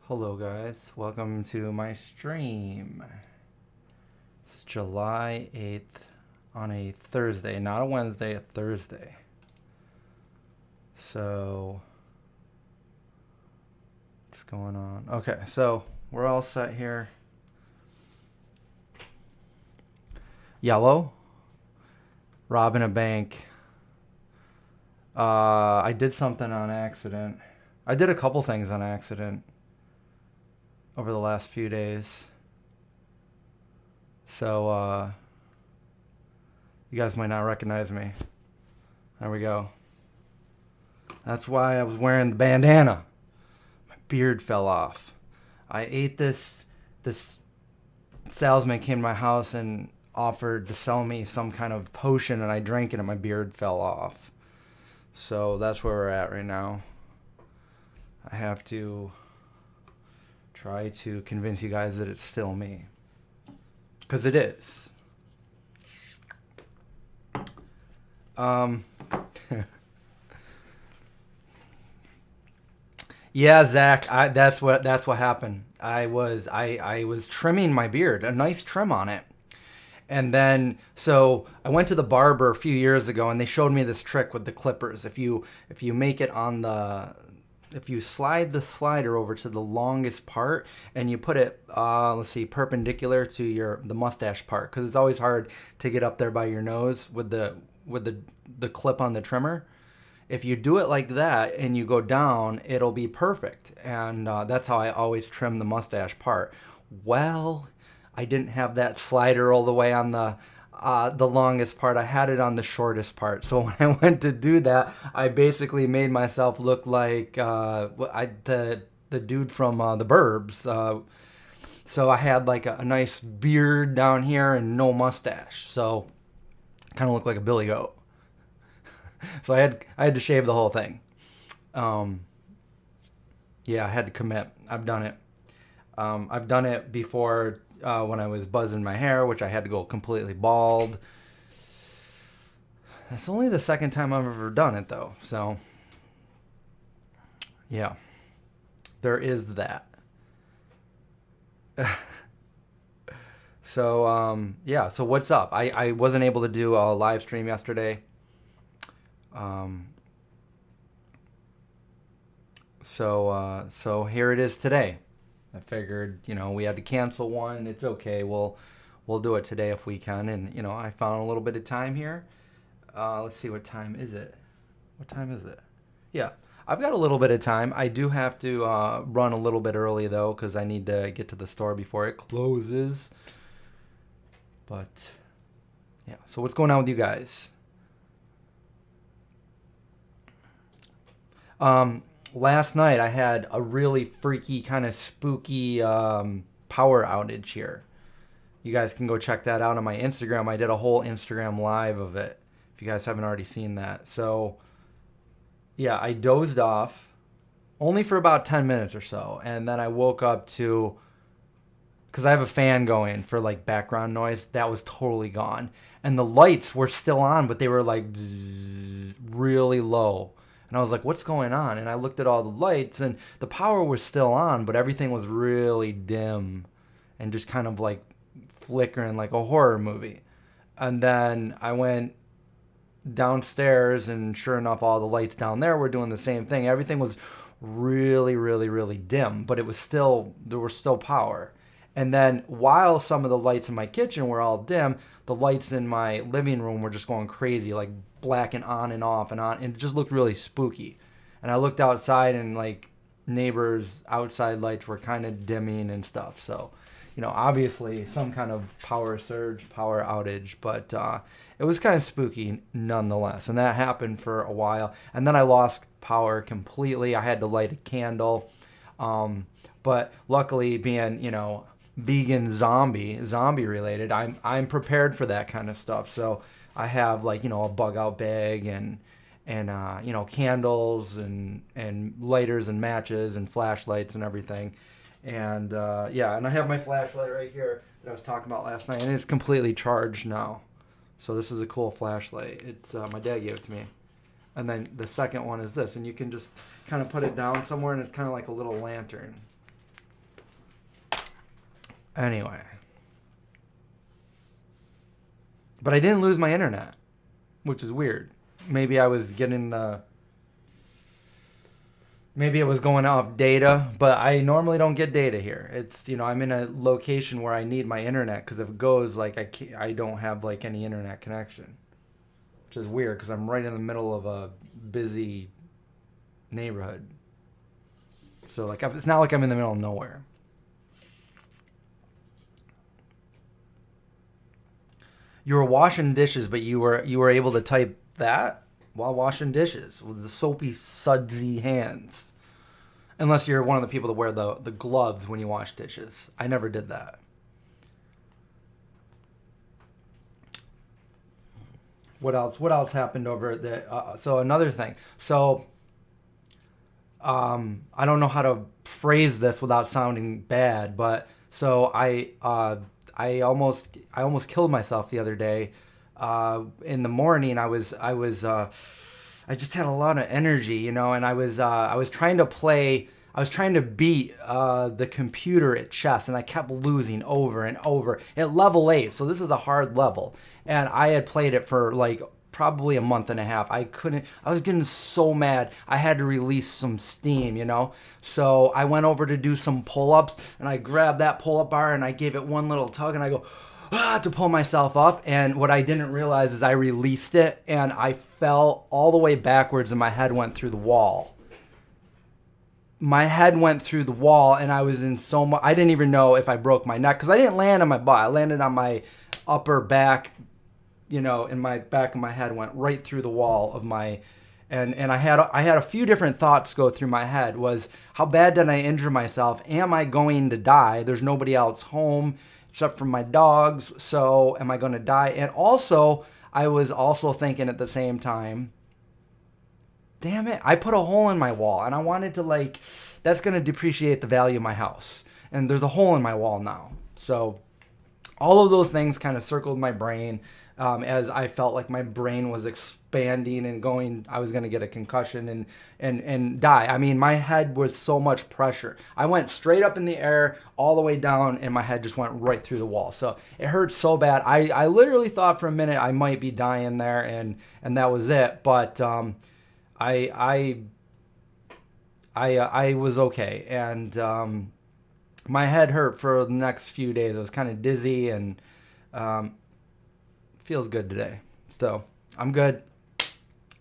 Hello guys, welcome to my stream. It's July 8th on a Thursday, not a Wednesday, a Thursday. So, what's going on? Okay, so we're all set here. Yellow, robbing a bank. I did something on accident. I did a couple things on accident over the last few days. So, you guys might not recognize me. There we go. That's why I was wearing the bandana. My beard fell off. I ate this salesman came to my house and offered to sell me some kind of potion, and I drank it and my beard fell off. So that's where we're at right now. I have to try to convince you guys that it's still me. Because it is. Yeah, Zach, that's what happened. I was trimming my beard, a nice trim on it. And then, so I went to the barber a few years ago, and they showed me this trick with the clippers. If you make it on if you slide the slider over to the longest part and you put it, let's see, perpendicular to the mustache part, because it's always hard to get up there by your nose with the clip on the trimmer. If you do it like that and you go down, it'll be perfect. And that's how I always trim the mustache part. Well, I didn't have that slider all the way on the longest part. I had it on the shortest part. So when I went to do that, I basically made myself look like the dude from the Burbs. So I had like a nice beard down here and no mustache. So kind of looked like a billy goat. So I had to shave the whole thing. Yeah, I had to commit. I've done it. I've done it before when I was buzzing my hair, which I had to go completely bald. That's only the second time I've ever done it, though. So, yeah, there is that. So, yeah, so what's up? I wasn't able to do a live stream yesterday. So here it is today. I figured, we had to cancel one. It's okay. We'll do it today if we can. And, I found a little bit of time here. Let's see, what time is it? What time is it? Yeah, I've got a little bit of time. I do have to run a little bit early, though, because I need to get to the store before it closes. But, yeah. So what's going on with you guys? Last night I had a really freaky, kind of spooky power outage here. You guys can go check that out on my Instagram. I did a whole Instagram live of it, if you guys haven't already seen that. So, yeah, I dozed off only for about 10 minutes or so. And then I woke up because I have a fan going for like background noise. That was totally gone. And the lights were still on, but they were like really low. And I was like, what's going on? And I looked at all the lights, and the power was still on, but everything was really dim and just kind of like flickering like a horror movie. And then I went downstairs, and sure enough, all the lights down there were doing the same thing. Everything was really, really, really dim, but there was still power. And then while some of the lights in my kitchen were all dim, the lights in my living room were just going crazy, like black and on and off and on. And it just looked really spooky. And I looked outside, and like neighbors' outside lights were kind of dimming and stuff. So, obviously some kind of power surge, power outage. But it was kind of spooky nonetheless. And that happened for a while. And then I lost power completely. I had to light a candle. But luckily, being, vegan zombie related, I'm prepared for that kind of stuff. So I have like, a bug out bag and candles and lighters and matches and flashlights and everything. And yeah, and I have my flashlight right here that I was talking about last night, and it's completely charged now. So this is a cool flashlight. It's my dad gave it to me. And then the second one is this, and you can just kind of put it down somewhere, and it's kind of like a little lantern. Anyway. But I didn't lose my internet, which is weird. Maybe I was getting maybe it was going off data, but I normally don't get data here. It's, I'm in a location where I need my internet, because if it goes, like, I don't have, like, any internet connection, which is weird because I'm right in the middle of a busy neighborhood. So, like, it's not like I'm in the middle of nowhere. You were washing dishes, but you were able to type that while washing dishes with the soapy, sudsy hands. Unless you're one of the people that wear the gloves when you wash dishes. I never did that. What else? What else happened over the? So another thing. So I don't know how to phrase this without sounding bad, but so I almost killed myself the other day. In the morning, I just had a lot of energy, and I was trying to beat the computer at chess, and I kept losing over and over at level 8. So this is a hard level, and I had played it for like probably a month and a half. I was getting so mad. I had to release some steam, So I went over to do some pull-ups, and I grabbed that pull-up bar and I gave it one little tug, and I go, to pull myself up. And what I didn't realize is I released it, and I fell all the way backwards, and my head went through the wall. My head went through the wall, and I was in so much. I didn't even know if I broke my neck, because I didn't land on my butt. I landed on my upper back, in my back of my head, went right through the wall of my. And I had a few different thoughts go through my head. Was, how bad did I injure myself? Am I going to die? There's nobody else home except for my dogs. So am I going to die? And also, I was also thinking at the same time, damn it, I put a hole in my wall, and I wanted to, like, that's going to depreciate the value of my house. And there's a hole in my wall now. So all of those things kind of circled my brain as I felt like my brain was expanding and going, I was going to get a concussion and die. I mean, my head was so much pressure. I went straight up in the air, all the way down, and my head just went right through the wall. So it hurt so bad. I literally thought for a minute I might be dying there, and that was it. But I was okay, and my head hurt for the next few days. I was kind of dizzy, and feels good today. So I'm good.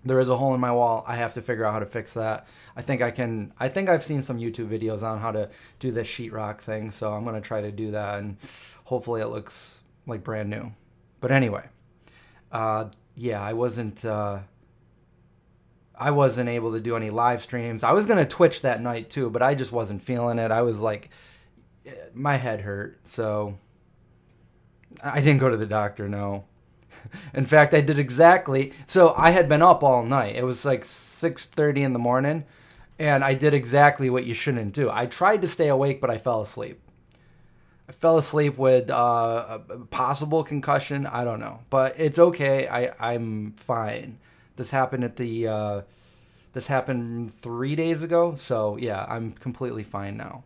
There is a hole in my wall. I have to figure out how to fix that. I think I've seen some YouTube videos on how to do this sheetrock thing, so I'm going to try to do that, and hopefully it looks like brand new. But anyway, yeah, I wasn't able to do any live streams. I was going to Twitch that night too, but I just wasn't feeling it. I was like, my head hurt, so I didn't go to the doctor, no. In fact, I did exactly, so I had been up all night. It was like 6:30 in the morning, and I did exactly what you shouldn't do. I tried to stay awake, but I fell asleep. I fell asleep with a possible concussion. I don't know, but it's okay. I'm fine. This happened this happened 3 days ago, so yeah, I'm completely fine now.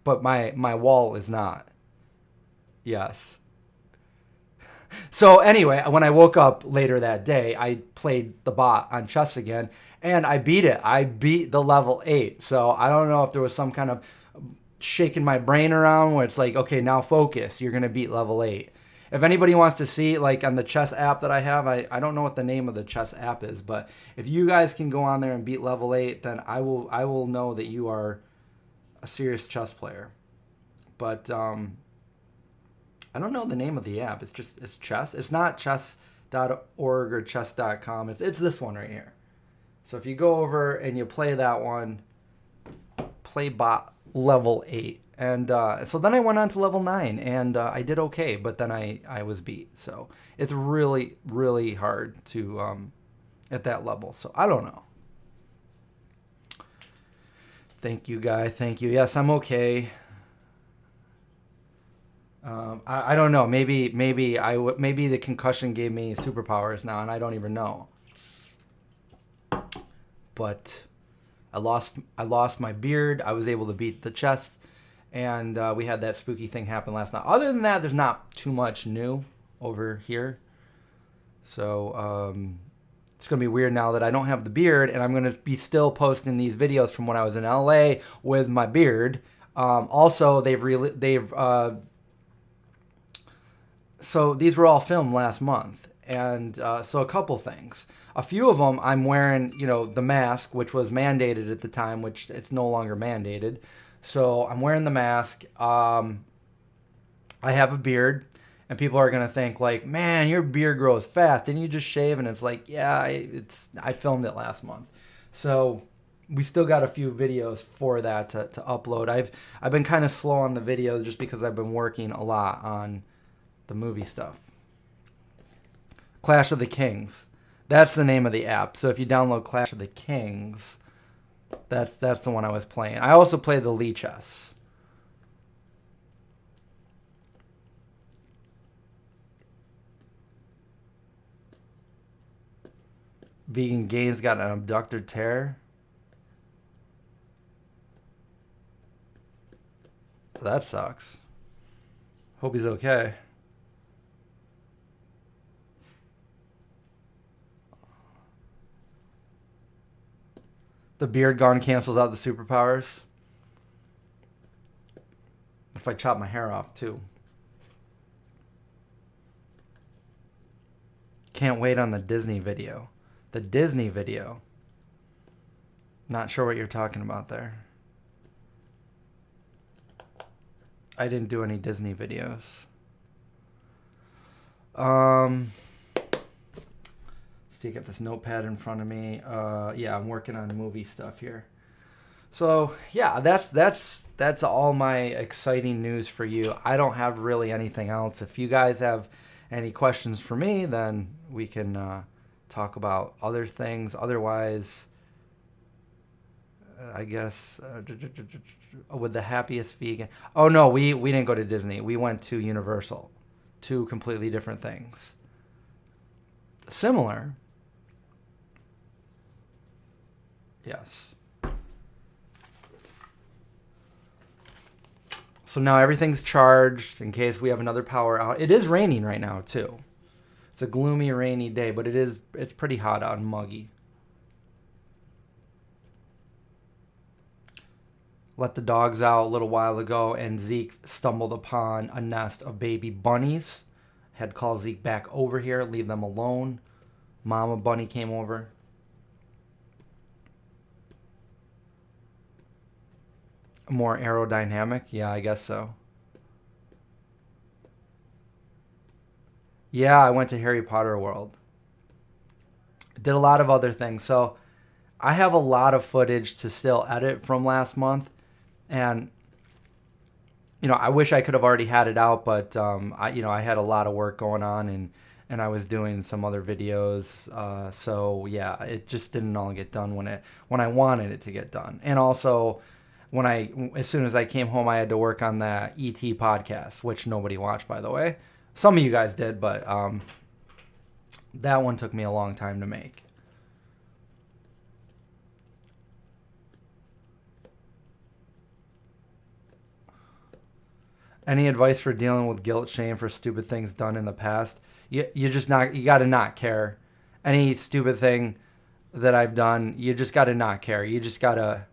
But my wall is not. Yes. So anyway, when I woke up later that day, I played the bot on chess again, and I beat it. I beat the level 8. So I don't know if there was some kind of shaking my brain around where it's like, okay, now focus. You're going to beat level 8. If anybody wants to see, like on the chess app that I have, I don't know what the name of the chess app is, but if you guys can go on there and beat level 8, then I will know that you are a serious chess player. But I don't know the name of the app. It's chess. It's not chess.org or chess.com. It's this one right here. So if you go over and you play that one, play bot level 8. And so then I went on to level 9, and I did okay, but then I was beat. So it's really, really hard to at that level. So I don't know. Thank you, Guy. Thank you. Yes, I'm okay. I don't know. Maybe the concussion gave me superpowers now, and I don't even know. But I lost my beard. I was able to beat the chess, And we had that spooky thing happen last night. Other than that, there's not too much new over here. So it's going to be weird now that I don't have the beard, and I'm going to be still posting these videos from when I was in LA with my beard. Also, so these were all filmed last month. And so a couple things. A few of them I'm wearing, the mask, which was mandated at the time, which it's no longer mandated. So I'm wearing the mask. I have a beard, and people are gonna think like, "Man, your beard grows fast. Didn't you just shave?" And it's like, yeah, I filmed it last month. So we still got a few videos for that to upload. I've been kind of slow on the videos just because I've been working a lot on the movie stuff. Clash of the Kings. That's the name of the app. So if you download Clash of the Kings, that's the one I was playing. I also play the Lee Chess. Vegan Gays got an abductor tear. That sucks. Hope he's okay. The beard gone cancels out the superpowers. If I chop my hair off too. Can't wait on the Disney video. The Disney video. Not sure what you're talking about there. I didn't do any Disney videos. So you get this notepad in front of me. Yeah, I'm working on movie stuff here. So yeah, that's all my exciting news for you. I don't have really anything else. If you guys have any questions for me, then we can talk about other things. Otherwise, I guess with the happiest vegan. Oh no, we didn't go to Disney. We went to Universal. Two completely different things. Similar. Yes. So now everything's charged in case we have another power out. It is raining right now too. It's a gloomy, rainy day, but it's pretty hot out and muggy. Let the dogs out a little while ago, and Zeke stumbled upon a nest of baby bunnies. Had called Zeke back over here, leave them alone. Mama bunny came over. More aerodynamic? Yeah, I guess so. Yeah, I went to Harry Potter World. Did a lot of other things. So I have a lot of footage to still edit from last month. And, I wish I could have already had it out, but, I had a lot of work going on, and I was doing some other videos. So yeah, it just didn't all get done when I wanted it to get done. And also, as soon as I came home, I had to work on that E.T. podcast, which nobody watched, by the way. Some of you guys did, but that one took me a long time to make. Any advice for dealing with guilt, shame for stupid things done in the past? You got to not care. Any stupid thing that I've done, you just got to not care. You just got to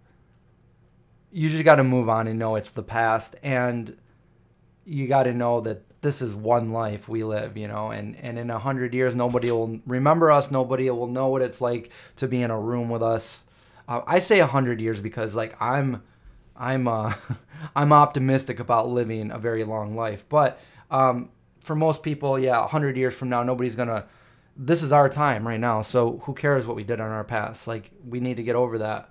move on and know it's the past, and you got to know that this is one life we live, and in 100 years, nobody will remember us. Nobody will know what it's like to be in a room with us. I say 100 years because I'm optimistic about living a very long life. But for most people, 100 years from now, nobody's gonna. This is our time right now, so who cares what we did on our past? Like, we need to get over that.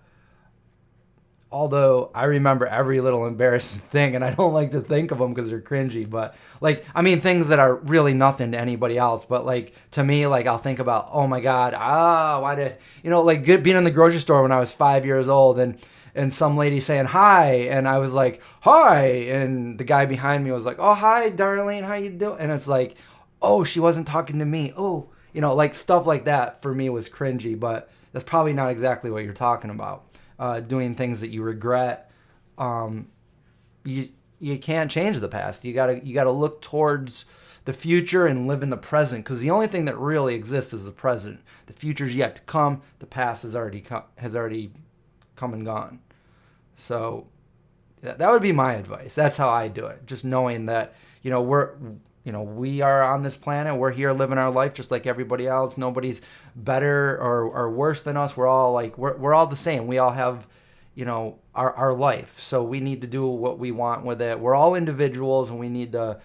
Although I remember every little embarrassing thing, and I don't like to think of them because they're cringy. But things that are really nothing to anybody else. But to me, I'll think about, oh my God, why did being in the grocery store when I was 5 years old, and some lady saying hi, and I was like, hi, and the guy behind me was like, oh, hi, darling, how you doing? And it's like, oh, she wasn't talking to me. Oh, stuff like that for me was cringy, but that's probably not exactly what you're talking about. Doing things that you regret. you can't change the past. You gotta look towards the future and live in the present, because the only thing that really exists is the present. The future's yet to come. The past has already come and gone. So that would be my advice. That's how I do it. Just knowing that, we are on this planet. We're here living our life just like everybody else. Nobody's better or worse than us. We're all we're all the same. We all have, our life. So we need to do what we want with it. We're all individuals, and we need to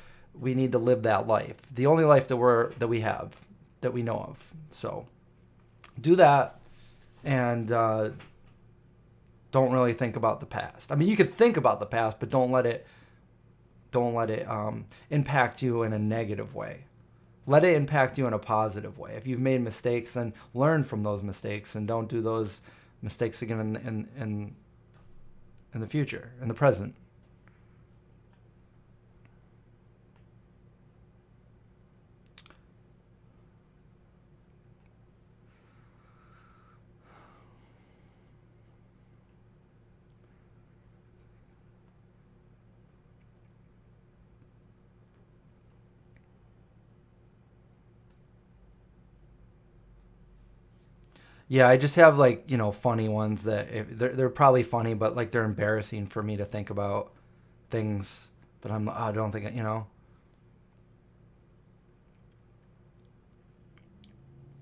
live that life. The only life that we have, that we know of. So do that, and don't really think about the past. I mean, you could think about the past, but don't let it impact you in a negative way. Let it impact you in a positive way. If you've made mistakes, then learn from those mistakes, and don't do those mistakes again in the future, in the present. Yeah, I just have funny ones that they're probably funny, but they're embarrassing for me to think about things that I don't think.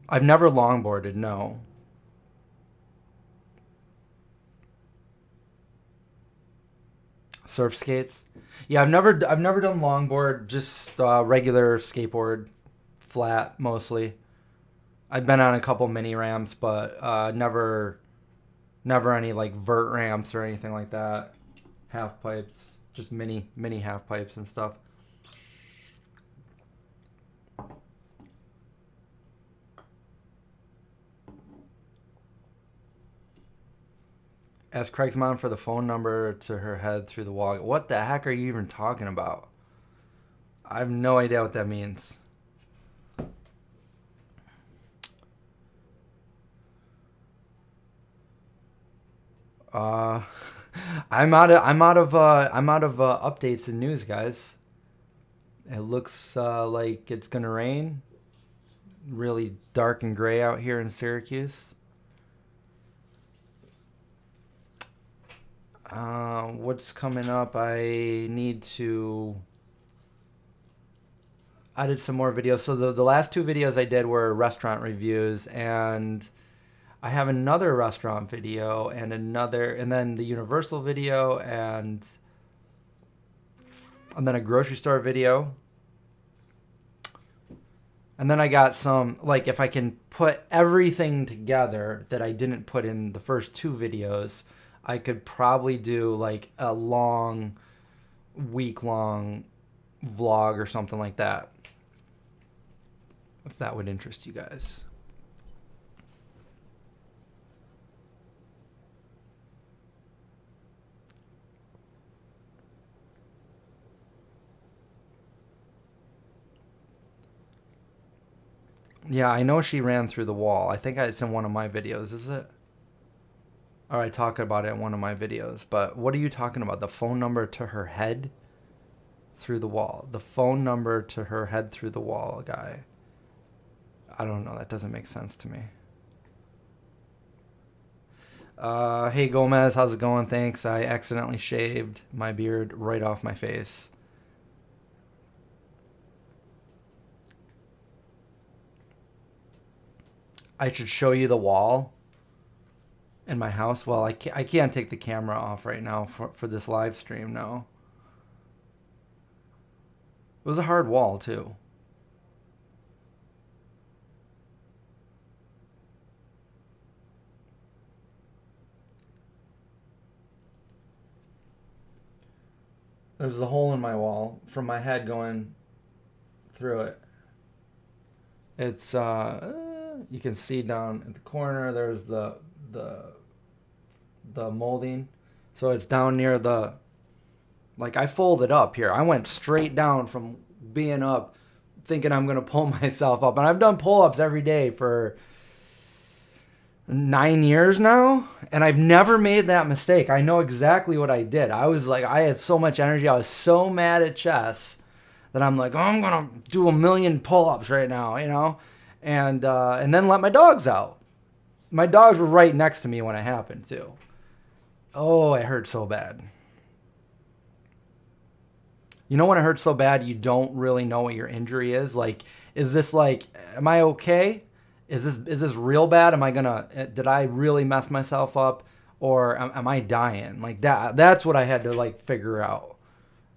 I've never longboarded, no. Surf skates. Yeah, I've never done longboard, just regular skateboard, flat mostly. I've been on a couple mini ramps, but never any vert ramps or anything like that. Half pipes, just mini half pipes and stuff. Ask Craig's mom for the phone number to her head through the wall. What the heck are you even talking about? I have no idea what that means. Uh, I'm out of updates and news, guys. It looks like it's gonna rain. Really dark and gray out here in Syracuse. What's coming up? I did some more videos. So the last two videos I did were restaurant reviews, and I have another restaurant video and then the Universal video, and then a grocery store video. And then I got some, if I can put everything together that I didn't put in the first two videos, I could probably do a week-long vlog or something like that, if that would interest you guys. Yeah, I know she ran through the wall. I think it's in one of my videos, is it? Or I talk about it in one of my videos. But what are you talking about? The phone number to her head through the wall. The phone number to her head through the wall, guy. I don't know. That doesn't make sense to me. Hey Gomez, how's it going? Thanks. I accidentally shaved my beard right off my face. I should show you the wall in my house. Well, I can't take the camera off right now for this live stream, no. It was a hard wall, too. There's a hole in my wall from my head going through it. It's you can see down at the corner. There's the molding, so it's down near the. I folded up here. I went straight down from being up, thinking I'm gonna pull myself up, and I've done pull-ups every day for 9 years now, and I've never made that mistake. I know exactly what I did. I was like, I had so much energy. I was so mad at chess that I'm like, oh, I'm gonna do 1,000,000 pull-ups right now, you know, and then let my dogs out. My dogs were right next to me when it happened too. Oh, it hurt so bad. You know when it hurts so bad, you don't really know what your injury is. Like, is this like, am I okay? Is this real bad? Am I gonna? Did I really mess myself up, or am I dying? Like that. That's what I had to like figure out,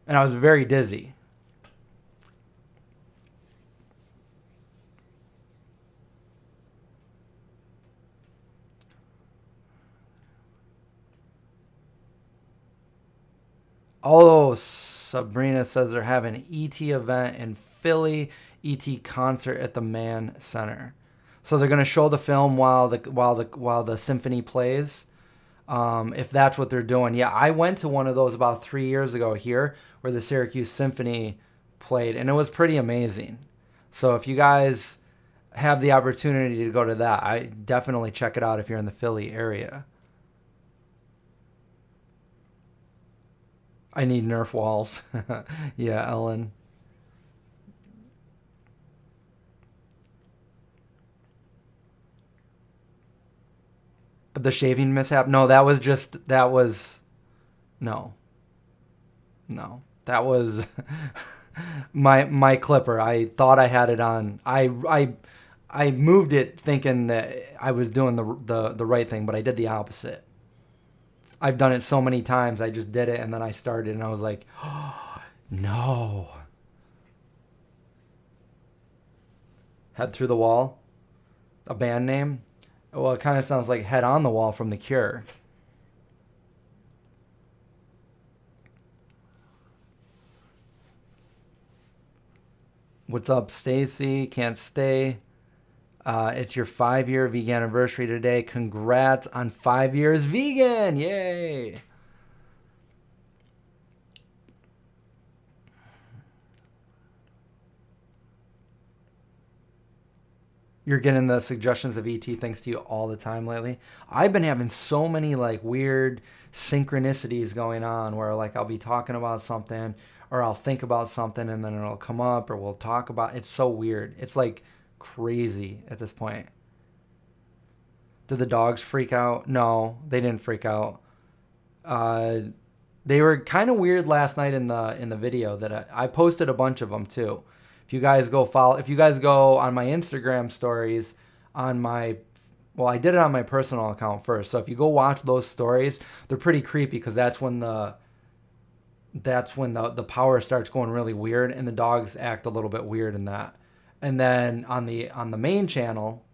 and I was very dizzy. Oh, Sabrina says they're having an ET event in Philly, ET concert at the Mann Center. So they're gonna show the film while the symphony plays. If that's what they're doing, yeah, I went to one of those about 3 years ago here, where the Syracuse Symphony played, and it was pretty amazing. So if you guys have the opportunity to go to that, I definitely check it out if you're in the Philly area. I need Nerf walls. Yeah, Ellen. The shaving mishap? No, no, no. That was my clipper. I thought I had it on. I moved it thinking that I was doing the right thing, but I did the opposite. I've done it so many times. I just did it and then I started and I was like, oh, no. Head Through the Wall, a band name. Well, it kind of sounds like Head on the Wall from The Cure. What's up, Stacy? Can't stay. It's your 5-year vegan anniversary today. Congrats on 5 years vegan. Yay. You're getting the suggestions of ET thanks to you all the time lately. I've been having so many like weird synchronicities going on where like I'll be talking about something or I'll think about something and then it'll come up or we'll talk about it's so weird. It's like crazy at this point. Did the dogs freak out? No, they didn't freak out. Uh, they were kind of weird last night in the video that I posted a bunch of them too. If you guys go on my Instagram stories on my, well, I did it on my personal account first. So if you go watch those stories, they're pretty creepy because that's when the power starts going really weird and the dogs act a little bit weird in that. And then on the main channel,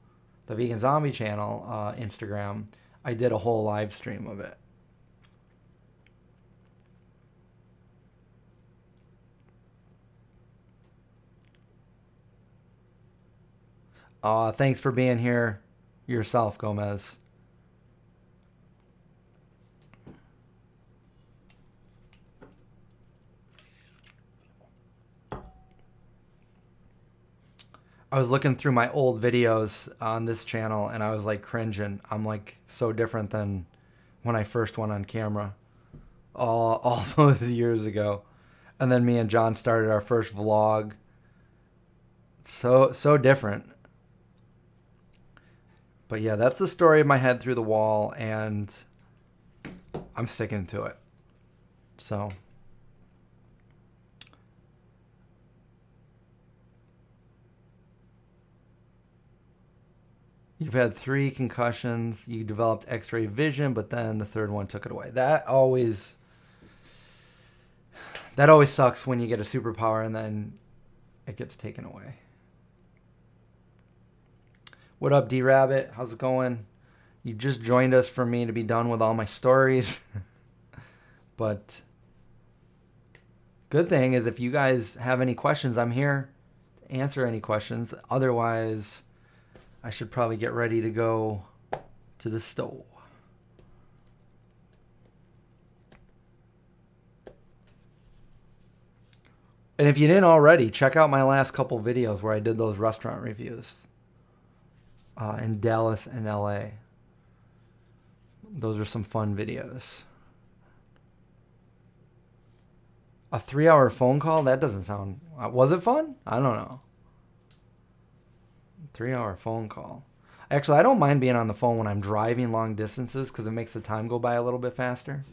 the Vegan Zombie channel, Instagram, I did a whole live stream of it. Thanks for being here yourself, Gomez. I was looking through my old videos on this channel and I was like cringing. I'm like so different than when I first went on camera all those years ago. And then me and John started our first vlog. So different. But yeah, that's the story of my Head Through the Wall and I'm sticking to it. So you've had 3 concussions. You developed X-ray vision, but then the third one took it away. That always sucks when you get a superpower and then it gets taken away. What up, D-Rabbit? How's it going? You just joined us for me to be done with all my stories. But good thing is if you guys have any questions, I'm here to answer any questions. Otherwise, I should probably get ready to go to the stove. And if you didn't already, check out my last couple videos where I did those restaurant reviews in Dallas and LA. Those are some fun videos. A 3-hour phone call? That doesn't sound... Was it fun? I don't know. 3-hour phone call. Actually, I don't mind being on the phone when I'm driving long distances because it makes the time go by a little bit faster.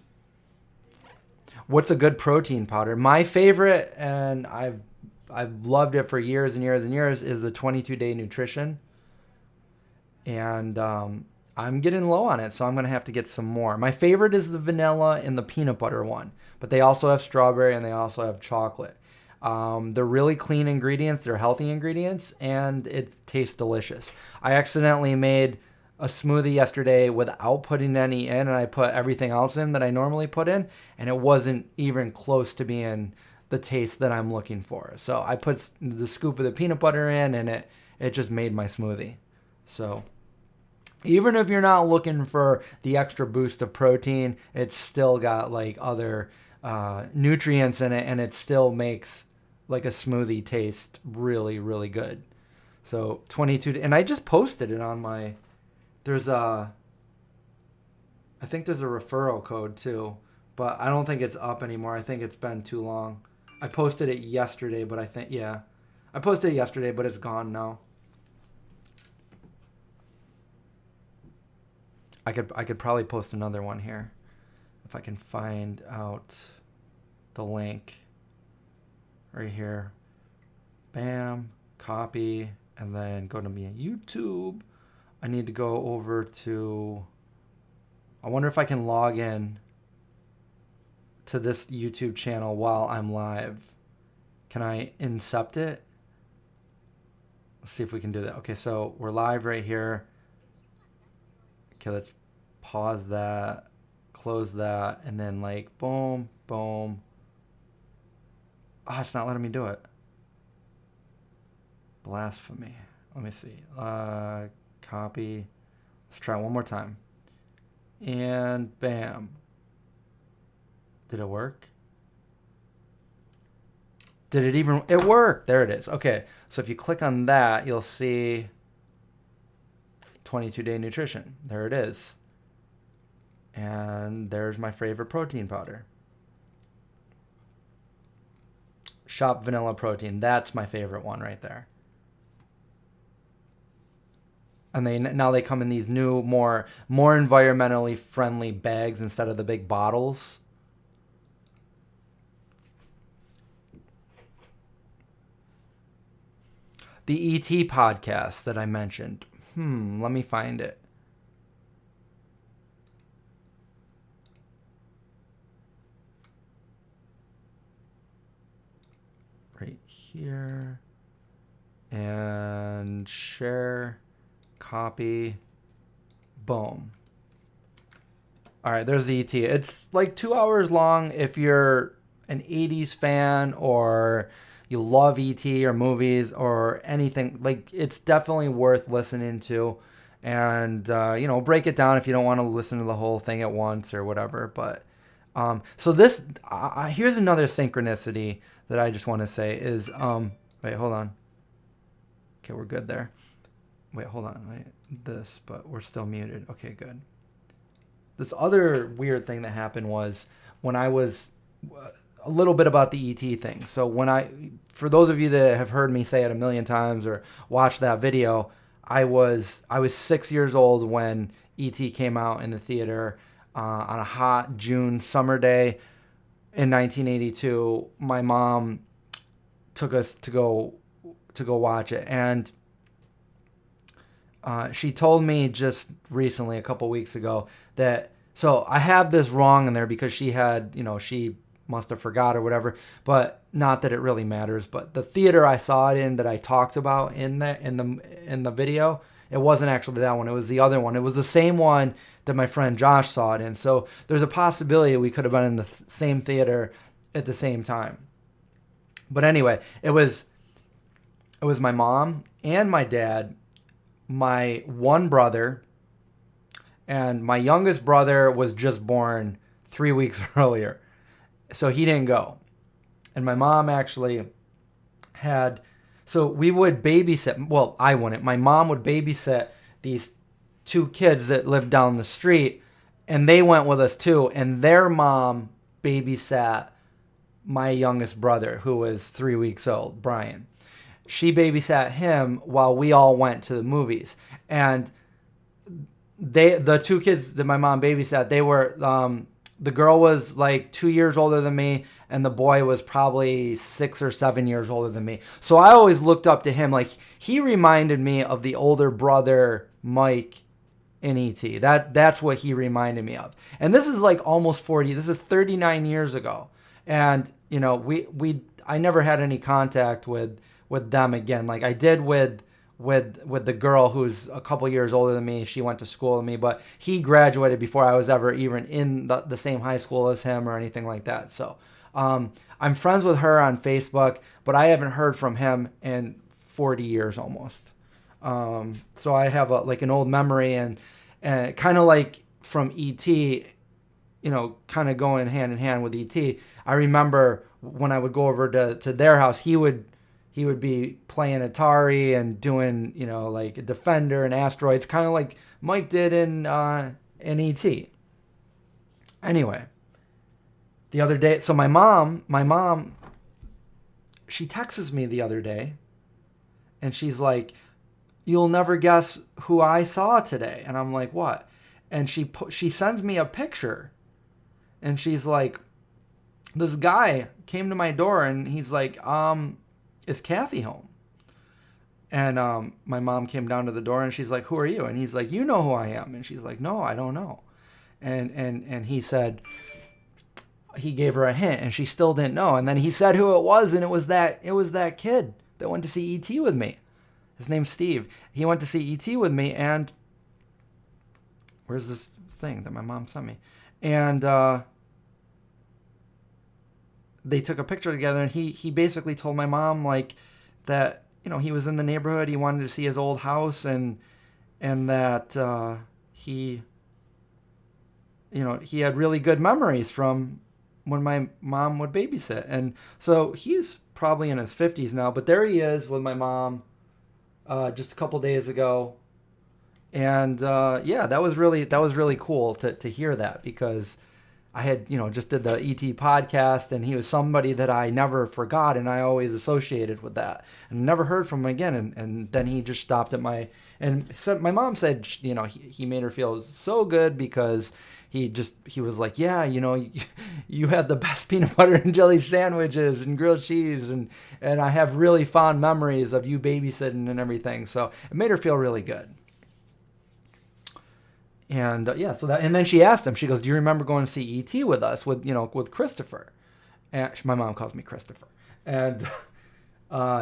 What's a good protein powder? My favorite, and I've loved it for years and years and years, is the 22-day nutrition. And I'm getting low on it, so I'm going to have to get some more. My favorite is the vanilla and the peanut butter one. But they also have strawberry and they also have chocolate. They're really clean ingredients. They're healthy ingredients, and it tastes delicious. I accidentally made a smoothie yesterday without putting any in, and I put everything else in that I normally put in, and it wasn't even close to being the taste that I'm looking for. So I put the scoop of the peanut butter in, and it just made my smoothie. So even if you're not looking for the extra boost of protein, it's still got like other nutrients in it, and it still makes like a smoothie taste really, really good. So 22, and I just posted it on my, I think there's a referral code too, but I don't think it's up anymore. I think it's been too long. I posted it yesterday, but I posted it yesterday, but it's gone now. I could probably post another one here if I can find out the link right here. Bam, copy, and then go to me on YouTube. I need to go over to, I wonder if I can log in to this YouTube channel while I'm live. Can I incept it? Let's see if we can do that. Okay, so we're live right here. Okay, let's pause that, close that, and then like boom, boom. Oh, it's not letting me do it. Blasphemy. Let me see. Copy. Let's try one more time. And bam. Did it work? Did it even... It worked. There it is. Okay. So if you click on that, you'll see 22-day nutrition. There it is. And there's my favorite protein powder. Shop Vanilla Protein. That's my favorite one right there. And now they come in these new, more environmentally friendly bags instead of the big bottles. The E.T. podcast that I mentioned. Let me find it. Right here. And share. Copy. Boom. All right, there's the E.T. It's like 2 hours long if you're an 80s fan or you love E.T. or movies or anything. Like, it's definitely worth listening to. And, break it down if you don't want to listen to the whole thing at once or whatever. But so this, here's another synchronicity that I just want to say is, wait, hold on. Okay, we're good there. Wait, hold on. Wait, this, but we're still muted. Okay, good. This other weird thing that happened was when I was a little bit about the ET thing. So for those of you that have heard me say it a million times or watched that video, I was 6 years old when ET came out in the theater on a hot June summer day in 1982. My mom took us to go watch it, and she told me just recently, a couple weeks ago, that, so I have this wrong in there because she had, she must have forgot or whatever, but not that it really matters. But the theater I saw it in that I talked about in the video, it wasn't actually that one. It was the other one. It was the same one that my friend Josh saw it in. So there's a possibility we could have been in the same theater at the same time. But anyway, it was my mom and my dad, my one brother, and my youngest brother was just born 3 weeks earlier, so he didn't go. And my mom actually had, so we would babysit, well, I wouldn't. My mom would babysit these two kids that lived down the street and they went with us too. And their mom babysat my youngest brother, who was 3 weeks old, Brian. She babysat him while we all went to the movies. And the two kids that my mom babysat, they were, the girl was like 2 years older than me, and the boy was probably 6 or 7 years older than me. So I always looked up to him. Like, he reminded me of the older brother, Mike, in E.T. That's what he reminded me of. And this is like almost 40. This is 39 years ago. And, you know, I never had any contact with them again. Like I did with the girl who's a couple years older than me. She went to school with me, but he graduated before I was ever even in the same high school as him or anything like that. So I'm friends with her on Facebook, but I haven't heard from him in 40 years almost. So I have an old memory, and kind of like from E.T., you know, kind of going hand in hand with E.T. I remember when I would go over to their house, he would be playing Atari and doing, you know, like Defender and Asteroids, kind of like Mike did in E.T. Anyway, the other day, so my mom, she texts me the other day, and she's like, "You'll never guess who I saw today." And I'm like, "What?" And she sends me a picture, and she's like, "This guy came to my door, and he's like, is Kathy home?" And my mom came down to the door, and she's like, "Who are you?" And he's like, "You know who I am." And she's like, "No, I don't know." And he said, he gave her a hint, and she still didn't know. And then he said who it was, and it was that kid that went to see E.T. with me. His name's Steve. He went to see E.T. with me, and where's this thing that my mom sent me? And they took a picture together, and he basically told my mom like that, you know, he was in the neighborhood, he wanted to see his old house, and that he, you know, he had really good memories from when my mom would babysit. And so he's probably in his 50s now, but there he is with my mom just a couple days ago. And yeah, that was really cool to hear that, because I had, you know, just did the E.T. podcast, and he was somebody that I never forgot, and I always associated with that, and never heard from him again. And then he just stopped at my mom said, you know, he made her feel so good, because he was like, "Yeah, you know, you had the best peanut butter and jelly sandwiches and grilled cheese, and I have really fond memories of you babysitting and everything." So it made her feel really good. And yeah, so that, and then she asked him, she goes, "Do you remember going to see E.T. with us, with Christopher?" And my mom calls me Christopher. And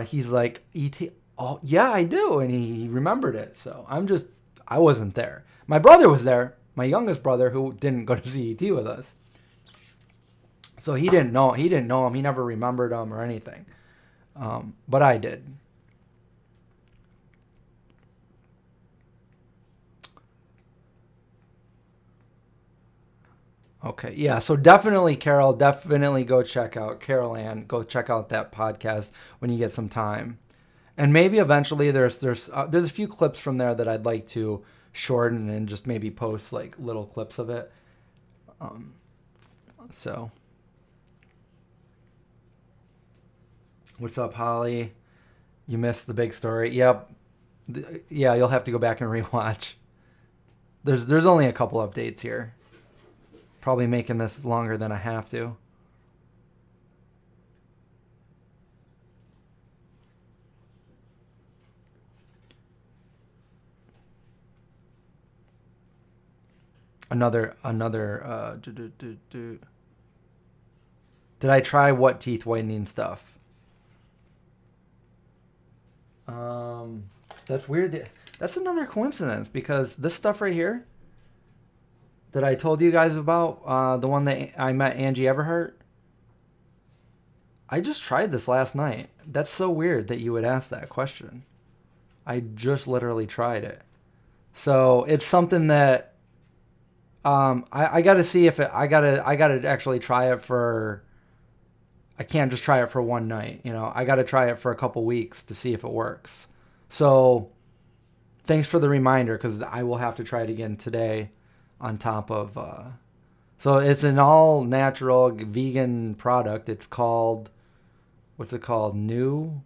he's like, "E.T., oh yeah, I do." And he remembered it. So I wasn't there. My brother was there, my youngest brother, who didn't go to see E.T. with us. So he didn't know him. He never remembered him or anything. But I did. Okay, yeah, so definitely, Carol, definitely go check out Carol Ann. Go check out that podcast when you get some time, and maybe eventually there's a few clips from there that I'd like to shorten and just maybe post like little clips of it. So, what's up, Holly? You missed the big story. Yep. Yeah, you'll have to go back and rewatch. There's only a couple updates here. Probably making this longer than I have to. Another Did I try what teeth whitening stuff? That's weird. That's another coincidence, because this stuff right here that I told you guys about, the one that I met Angie Everhart, I just tried this last night. That's so weird that you would ask that question. I just literally tried it. So it's something that I got to see if I gotta actually try it for. I can't just try it for one night. You know, I got to try it for a couple weeks to see if it works. So thanks for the reminder, because I will have to try it again today. on top of. So it's an all natural vegan product. It's called, what's it called? New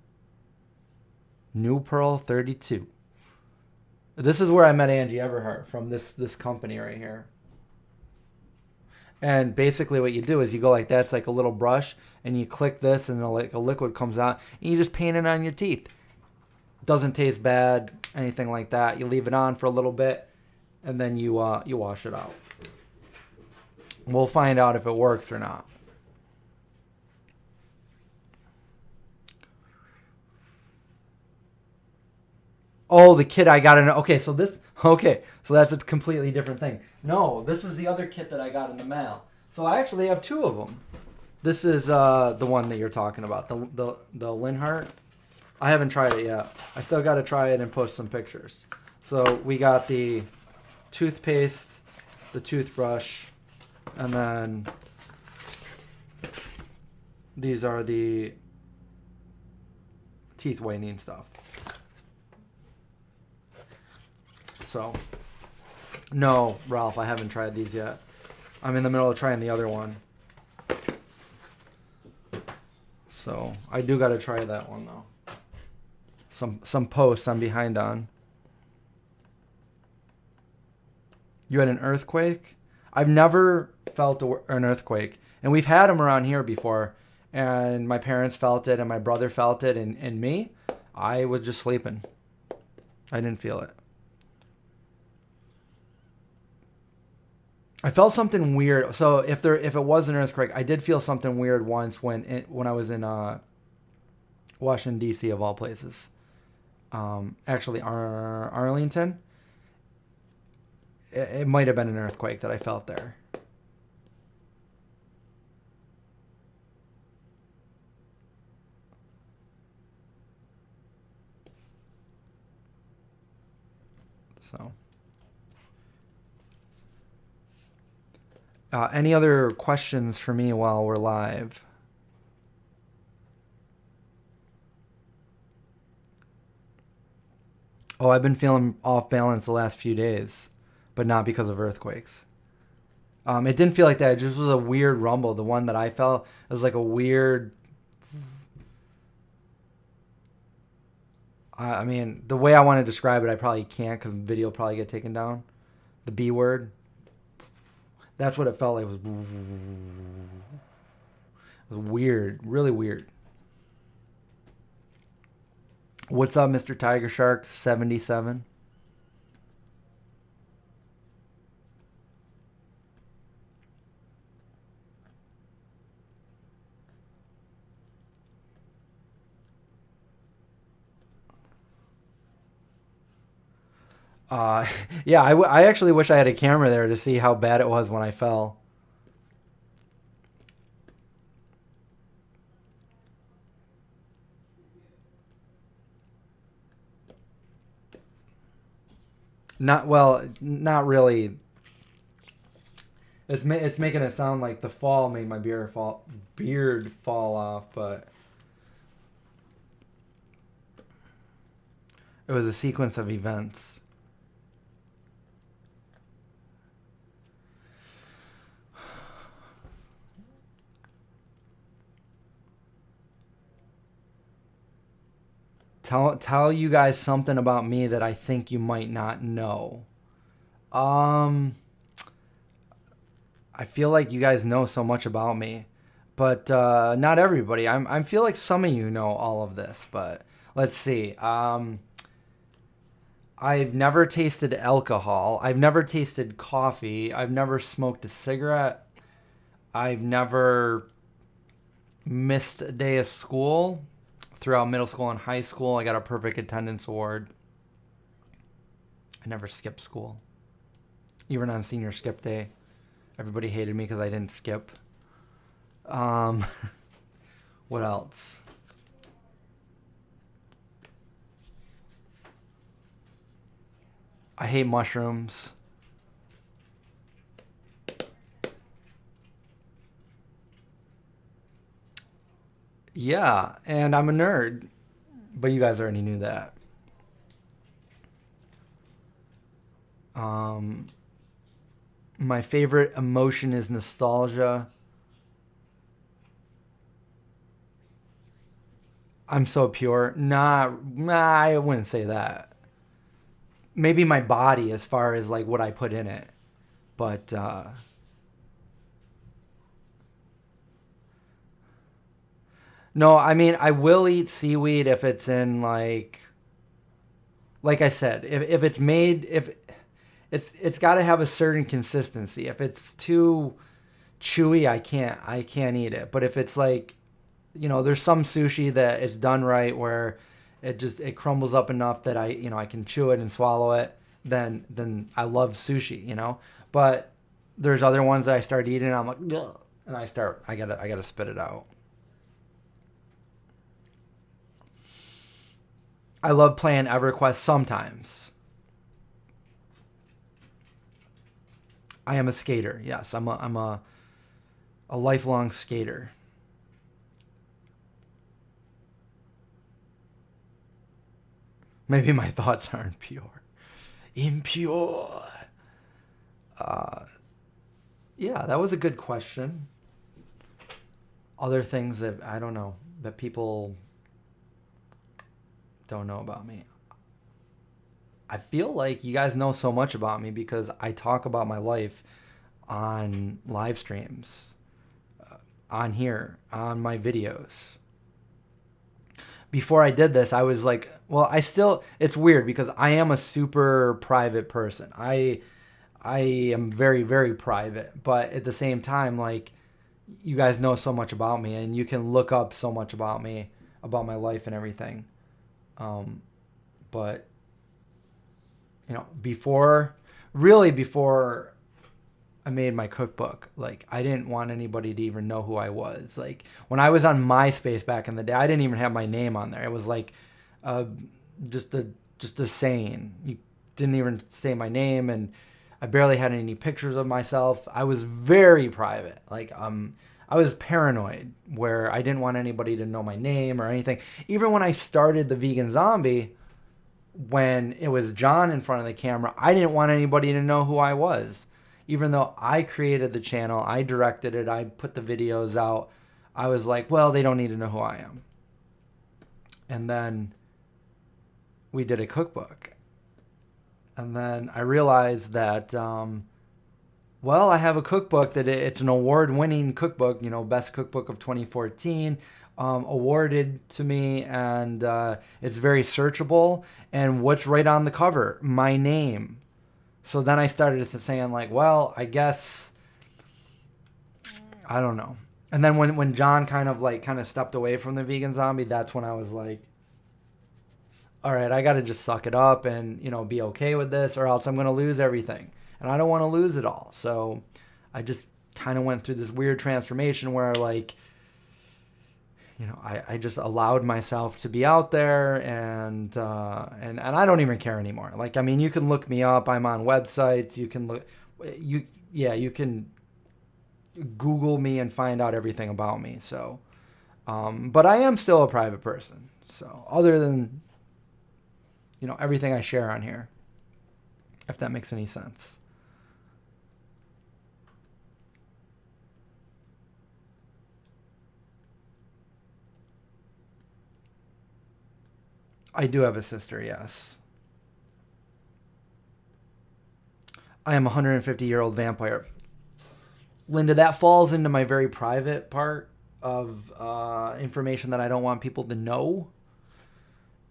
Pearl 32. This is where I met Angie Everhart, from this company right here. And basically what you do is you go like that. It's like a little brush, and you click this, and like a liquid comes out, and you just paint it on your teeth. Doesn't taste bad, anything like that. You leave it on for a little bit, and then you wash it out. We'll find out if it works or not. Oh, the kit I got in. Okay, so that's a completely different thing. No, this is the other kit that I got in the mail. So I actually have two of them. This is the one that you're talking about, the Linhart. I haven't tried it yet. I still got to try it and post some pictures. So we got the toothpaste, the toothbrush, and then these are the teeth whitening stuff. So, no, Ralph, I haven't tried these yet. I'm in the middle of trying the other one. So, I do got to try that one, though. Some posts I'm behind on. You had an earthquake? I've never felt an earthquake. And we've had them around here before. And my parents felt it, and my brother felt it, and me, I was just sleeping. I didn't feel it. I felt something weird. So if it was an earthquake, I did feel something weird once when I was in Washington D.C. of all places. Actually, Arlington. It might have been an earthquake that I felt there. So. Any other questions for me while we're live? Oh, I've been feeling off balance the last few days, but not because of earthquakes. It didn't feel like that. It just was a weird rumble. The one that I felt was like a weird... I mean, the way I want to describe it, I probably can't because the video will probably get taken down. The B word. That's what it felt like. It was weird. Really weird. What's up, Mr. Tiger Shark 77? Yeah, I actually wish I had a camera there to see how bad it was when I fell. Not really. It's making it sound like the fall made my beard fall off, but it was a sequence of events. Tell you guys something about me that I think you might not know. I feel like you guys know so much about me, but not everybody. I feel like some of you know all of this, but let's see. I've never tasted alcohol. I've never tasted coffee. I've never smoked a cigarette. I've never missed a day of school. Throughout middle school and high school, I got a perfect attendance award. I never skipped school. Even on senior skip day. Everybody hated me because I didn't skip. What else? I hate mushrooms. Yeah, and I'm a nerd. But you guys already knew that. My favorite emotion is nostalgia. I'm so pure. Nah, I wouldn't say that. Maybe my body as far as like what I put in it. But no, I mean I will eat seaweed if it's in like I said, if it's made if it's got to have a certain consistency. If it's too chewy, I can't eat it. But if it's like, there's some sushi that is done right where it crumbles up enough that I can chew it and swallow it, then I love sushi. But there's other ones that I start eating and I'm like, ugh, and I gotta spit it out. I love playing EverQuest sometimes. I am a skater. Yes, I'm a lifelong skater. Maybe my thoughts aren't pure. Impure. Uh, yeah, that was a good question. Other things that I don't know that people don't know about me. I feel like you guys know so much about me because I talk about my life on live streams, on here, on my videos. Before I did this, I was like, well, it's weird because I am a super private person. I am very, very private, but at the same time, like, you guys know so much about me and you can look up so much about me, about my life and everything. Um, but before I made my cookbook, like I didn't want anybody to even know who I was. Like when I was on MySpace back in the day, I didn't even have my name on there. It was like uh, just a saying. You didn't even say my name, and I barely had any pictures of myself. I was very private. Like I was paranoid where I didn't want anybody to know my name or anything. Even when I started the Vegan Zombie, when it was John in front of the camera, I didn't want anybody to know who I was. Even though I created the channel, I directed it, I put the videos out, I was like, well, they don't need to know who I am. And then we did a cookbook. And then I realized that, I have a cookbook that it's an award-winning cookbook, best cookbook of 2014, awarded to me, and it's very searchable. And what's right on the cover? My name. So then I started saying like, well, I guess I don't know. And then when John kind of stepped away from the Vegan Zombie, that's when I was like, all right, I got to just suck it up and be okay with this, or else I'm going to lose everything, and I don't want to lose it all. So I just kind of went through this weird transformation where like, I just allowed myself to be out there, and I don't even care anymore. Like, I mean, you can look me up. I'm on websites. You can Google me and find out everything about me. So, but I am still a private person. So other than, everything I share on here, if that makes any sense. I do have a sister, yes. I am a 150-year-old vampire. Linda, that falls into my very private part of information that I don't want people to know.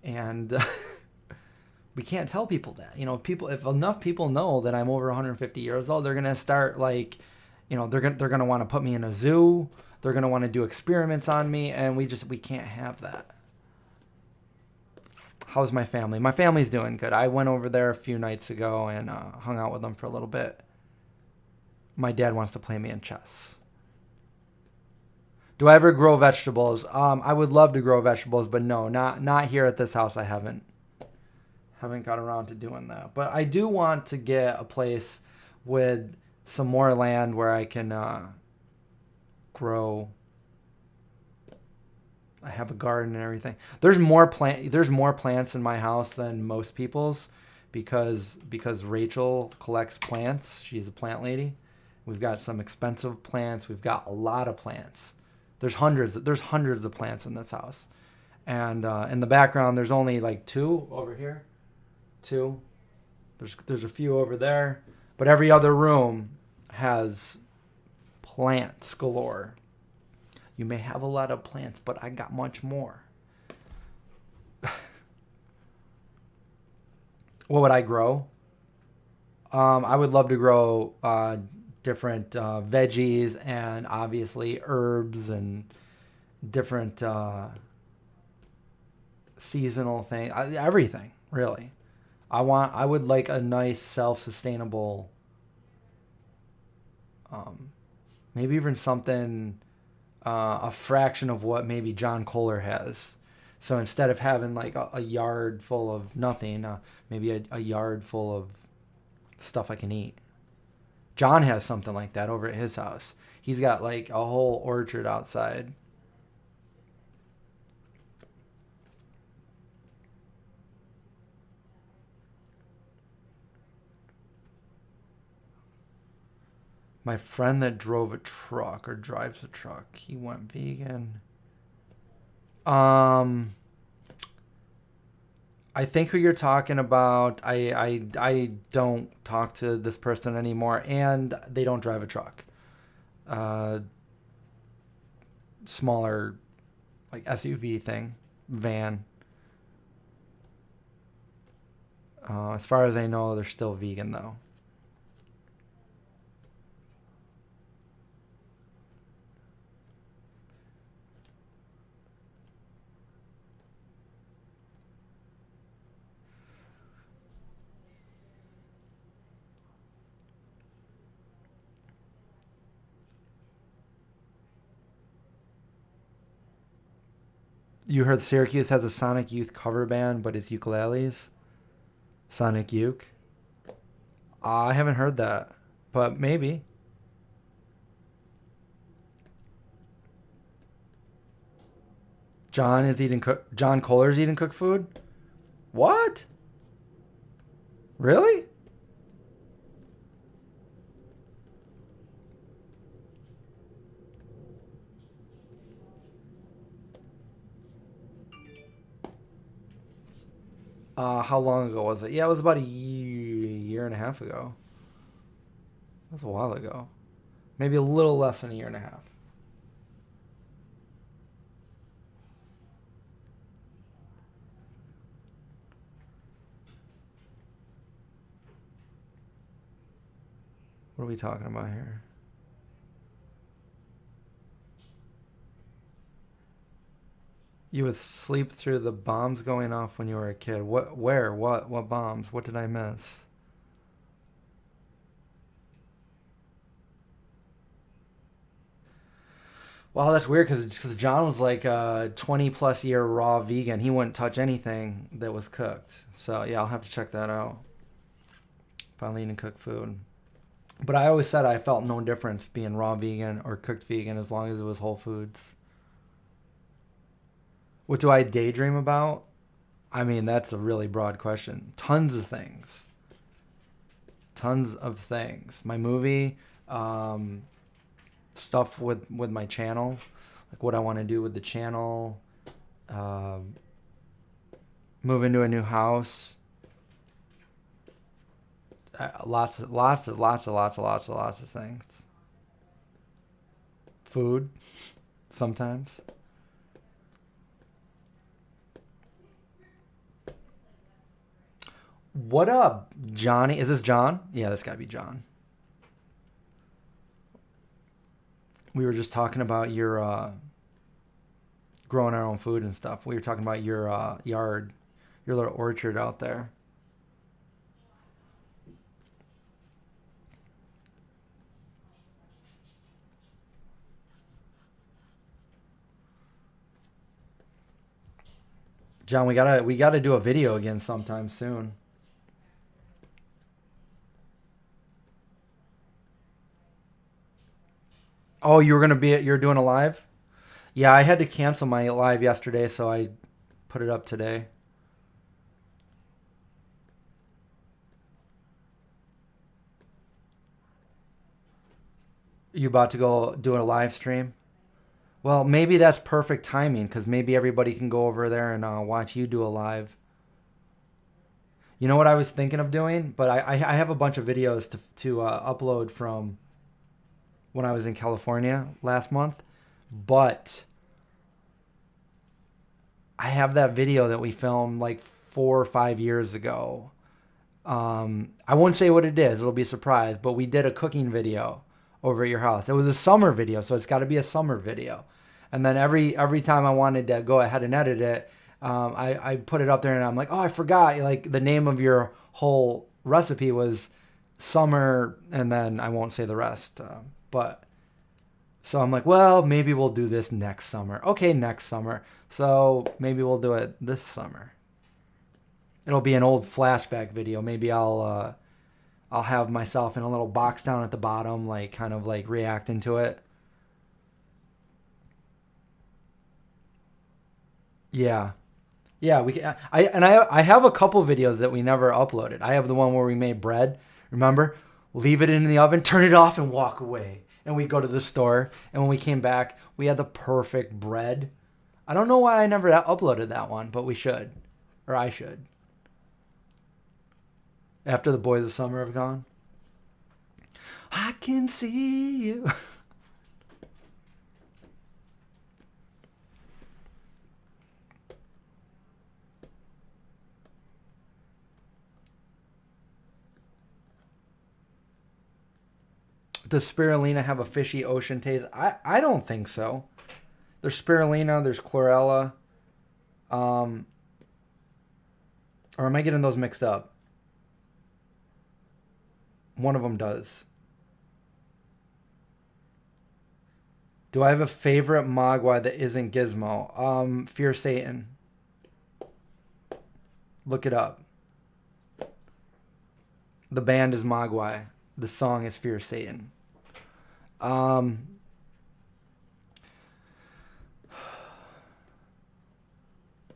And we can't tell people that. If enough people know that I'm over 150 years old, they're going to start like, they're going to want to put me in a zoo. They're going to want to do experiments on me, and we can't have that. How's my family? My family's doing good. I went over there a few nights ago and hung out with them for a little bit. My dad wants to play me in chess. Do I ever grow vegetables? I would love to grow vegetables, but no, not here at this house. I haven't got around to doing that. But I do want to get a place with some more land where I can grow. I have a garden and everything. There's more plants in my house than most people's, because Rachel collects plants. She's a plant lady. We've got some expensive plants. We've got a lot of plants. There's hundreds of plants in this house. And in the background, there's only like 2 over here. 2. There's a few over there. But every other room has plants galore. You may have a lot of plants, but I got much more. What would I grow? I would love to grow different veggies and obviously herbs and different seasonal things. Everything, really. I would like a nice self-sustainable, maybe even something, a fraction of what maybe John Kohler has. So instead of having like a yard full of nothing, maybe a yard full of stuff I can eat. John has something like that over at his house. He's got like a whole orchard outside. My friend that drove a truck or drives a truck, he went vegan. I think who you're talking about. I don't talk to this person anymore, and they don't drive a truck. Smaller, like SUV thing, van. As far as I know, they're still vegan though. You heard Syracuse has a Sonic Youth cover band, but it's ukuleles? Sonic Uke? I haven't heard that, but maybe. John Kohler's eating cooked food? What? Really? How long ago was it? Yeah, it was about a year and a half ago. That was a while ago. Maybe a little less than a year and a half. What are we talking about here? You would sleep through the bombs going off when you were a kid. What? Where? What bombs? What did I miss? Well, that's weird because John was like a 20 plus year raw vegan. He wouldn't touch anything that was cooked. So yeah, I'll have to check that out. Finally eating cooked food. But I always said I felt no difference being raw vegan or cooked vegan as long as it was whole foods. What do I daydream about? I mean, that's a really broad question. Tons of things. Tons of things. My movie, stuff with my channel, like what I want to do with the channel, move into a new house. Lots of things. Food, sometimes. What up, Johnny? Is this John? Yeah, this gotta be John. We were just talking about your growing our own food and stuff. We were talking about your yard, your little orchard out there. John, we gotta do a video again sometime soon. Oh, you're doing a live? Yeah, I had to cancel my live yesterday, so I put it up today. You about to go do a live stream? Well, maybe that's perfect timing because maybe everybody can go over there and watch you do a live. You know what I was thinking of doing? But I have a bunch of videos to upload from when I was in California last month. But I have that video that we filmed like 4 or 5 years ago. I won't say what it is. It'll be a surprise. But we did a cooking video over at your house. It was a summer video, so it's got to be a summer video. And then every time I wanted to go ahead and edit it, I put it up there and I'm like, oh, I forgot. Like the name of your whole recipe was summer, and then I won't say the rest. But so I'm like, well, maybe we'll do this next summer. Okay, next summer. So maybe we'll do it this summer. It'll be an old flashback video. Maybe I'll have myself in a little box down at the bottom, like kind of like reacting to it. Yeah. Yeah, we can, I have a couple videos that we never uploaded. I have the one where we made bread. Remember? Leave it in the oven, turn it off, and walk away. And we go to the store, and when we came back, we had the perfect bread. I don't know why I never uploaded that one, but we should, or I should. After the boys of summer have gone, I can see you. Does spirulina have a fishy ocean taste? I don't think so. There's spirulina, there's chlorella. Um, or am I getting those mixed up? One of them does. Do I have a favorite Mogwai that isn't Gizmo? Fear Satan. Look it up. The band is Mogwai. The song is Fear Satan. Um,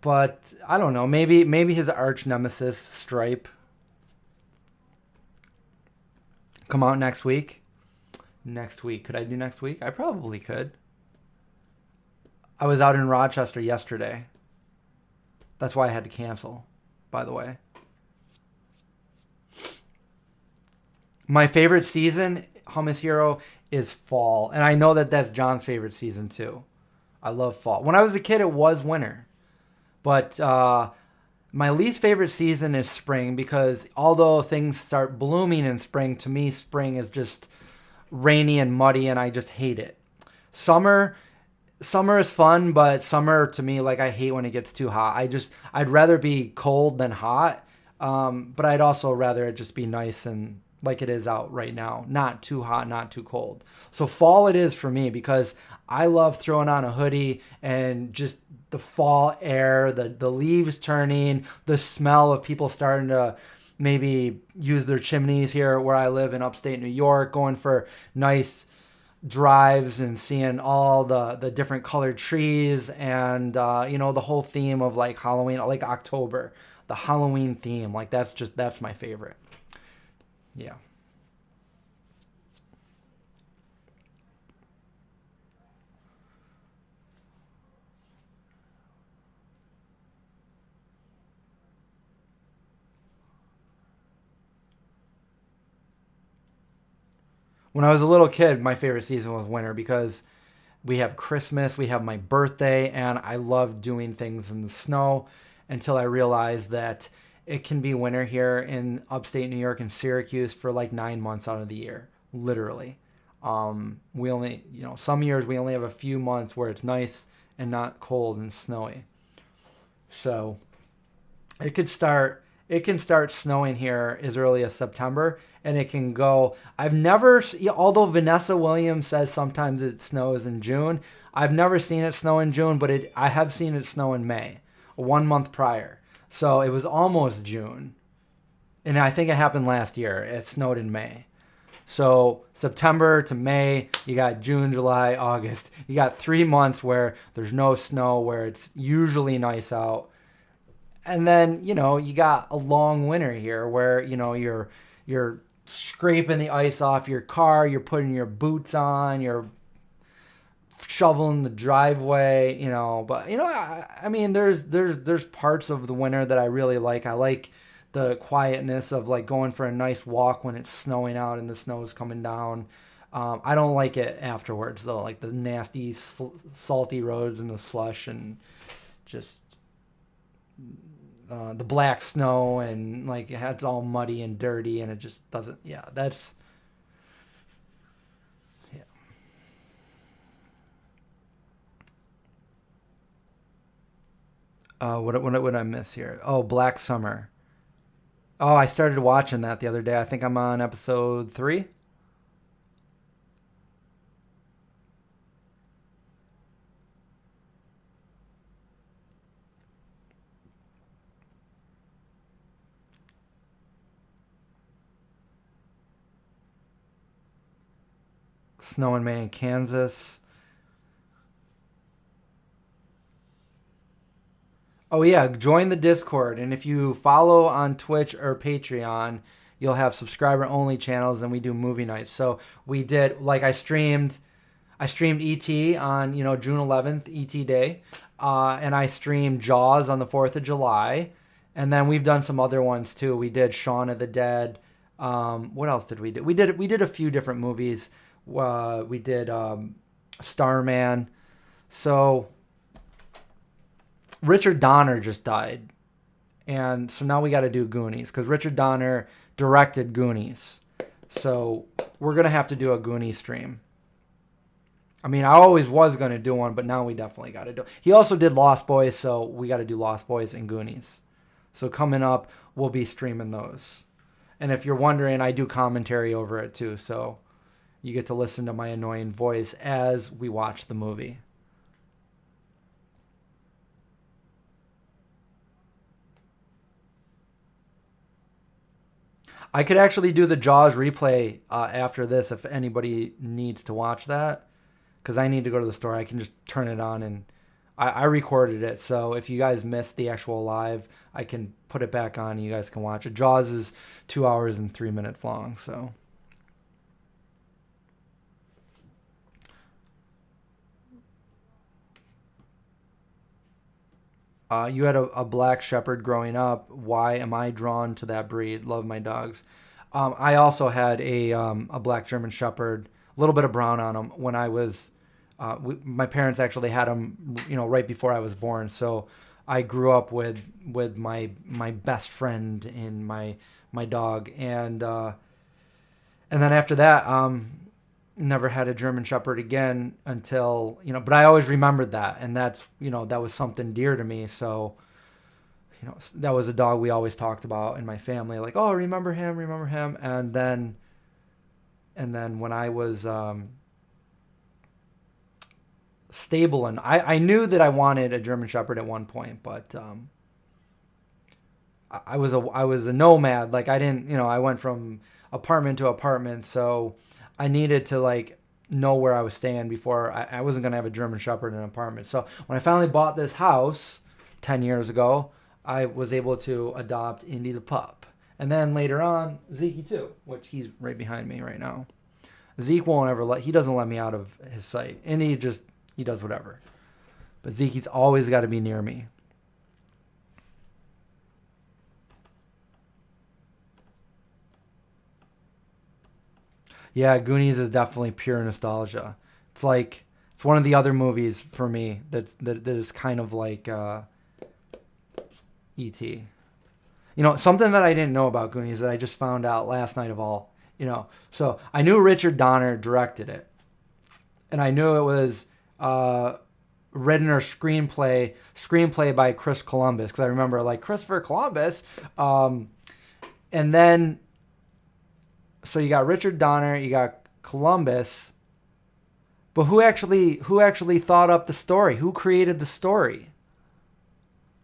but I don't know. Maybe his arch nemesis Stripe come out next week. Next week, could I do next week? I probably could. I was out in Rochester yesterday. That's why I had to cancel, by the way. My favorite season, Hummus Hero, is fall. And I know that that's John's favorite season too. I love fall. When I was a kid, it was winter. But my least favorite season is spring because although things start blooming in spring, to me, spring is just rainy and muddy and I just hate it. Summer summer is fun, but summer to me, like I hate when it gets too hot. I'd rather be cold than hot. But I'd also rather it just be nice and like it is out right now. Not too hot, not too cold. So fall it is for me because I love throwing on a hoodie and just the fall air, the leaves turning, the smell of people starting to maybe use their chimneys here where I live in upstate New York, going for nice drives and seeing all the different colored trees and the whole theme of like Halloween, like October, the Halloween theme, like that's my favorite. Yeah. When I was a little kid, my favorite season was winter because we have Christmas, we have my birthday, and I love doing things in the snow until I realized that it can be winter here in upstate New York and Syracuse for like 9 months out of the year, literally. We only, some years we only have a few months where it's nice and not cold and snowy. So it can start snowing here as early as September, and it can go. Although Vanessa Williams says sometimes it snows in June, I've never seen it snow in June, but I have seen it snow in May, 1 month prior. So it was almost June, and I think it happened last year. It snowed in May. So September to May, you got June, July, August. You got 3 months where there's no snow, where it's usually nice out. And then, you got a long winter here where, you're scraping the ice off your car, you're putting your boots on, you're shoveling the driveway, you know. But you know, I mean, there's parts of the winter that I really like. I like the quietness of like going for a nice walk when it's snowing out and the snow's coming down. I don't like it afterwards though, like the nasty salty roads and the slush and just the black snow, and like it's all muddy and dirty, and it just doesn't. Yeah, that's. What would I miss here? Oh, Black Summer. Oh, I started watching that the other day. I think I'm on episode 3. Snow in May in Kansas. Oh yeah, join the Discord, and if you follow on Twitch or Patreon, you'll have subscriber only channels, and we do movie nights. So we did like I streamed E.T. on June 11th, E.T. Day, and I streamed Jaws on the 4th of July, and then we've done some other ones too. We did Shaun of the Dead. What else did we do? We did a few different movies. We did Starman. So Richard Donner just died, and so now we got to do Goonies because Richard Donner directed Goonies. So we're gonna have to do a Goonies stream. I mean, I always was gonna do one, but now we definitely got to do. He also did Lost Boys, so we got to do Lost Boys and Goonies. So coming up, we'll be streaming those. And if you're wondering, I do commentary over it too, so you get to listen to my annoying voice as we watch the movie. I could actually do the Jaws replay after this if anybody needs to watch that, because I need to go to the store. I can just turn it on, and I recorded it. So if you guys missed the actual live, I can put it back on and you guys can watch it. Jaws is 2 hours and 3 minutes long. So you had a black shepherd growing up. Why am I drawn to that breed? Love my dogs. I also had a black German shepherd, a little bit of brown on him when I was. My parents actually had him, right before I was born. So I grew up with my best friend in my dog, and then after that, never had a German Shepherd again until, but I always remembered that. And that's, that was something dear to me. So, that was a dog we always talked about in my family. Like, oh, remember him. And then when I was, stable, and I knew that I wanted a German Shepherd at one point, but, I was a nomad. Like I didn't, I went from apartment to apartment. So I needed to like know where I was staying before I wasn't going to have a German Shepherd in an apartment. So when I finally bought this house 10 years ago, I was able to adopt Indy the pup. And then later on, Zeke too, which he's right behind me right now. Zeke won't ever he doesn't let me out of his sight. Indy he does whatever. But Zeke's always got to be near me. Yeah, Goonies is definitely pure nostalgia. It's like it's one of the other movies for me that is kind of like E.T. Something that I didn't know about Goonies that I just found out last night of all. So I knew Richard Donner directed it, and I knew it was written or screenplay by Chris Columbus, because I remember like Christopher Columbus, and then. So you got Richard Donner, you got Columbus, but who actually thought up the story? Who created the story?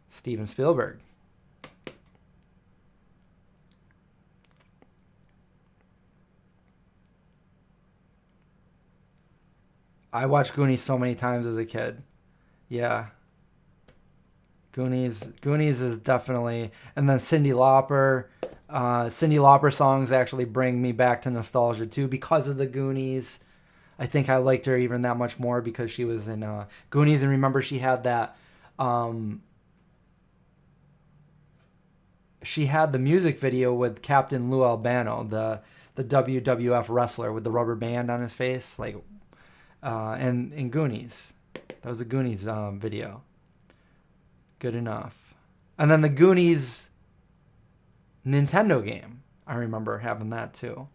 Steven Spielberg. I watched Goonies so many times as a kid. Yeah. Goonies is definitely, and then Cyndi Lauper. Cyndi Lauper songs actually bring me back to nostalgia too because of the Goonies. I think I liked her even that much more because she was in Goonies, and remember she had that. She had the music video with Captain Lou Albano, the WWF wrestler with the rubber band on his face, like, and in Goonies. That was a Goonies video. Good enough. And then the Goonies Nintendo game. I remember having that too.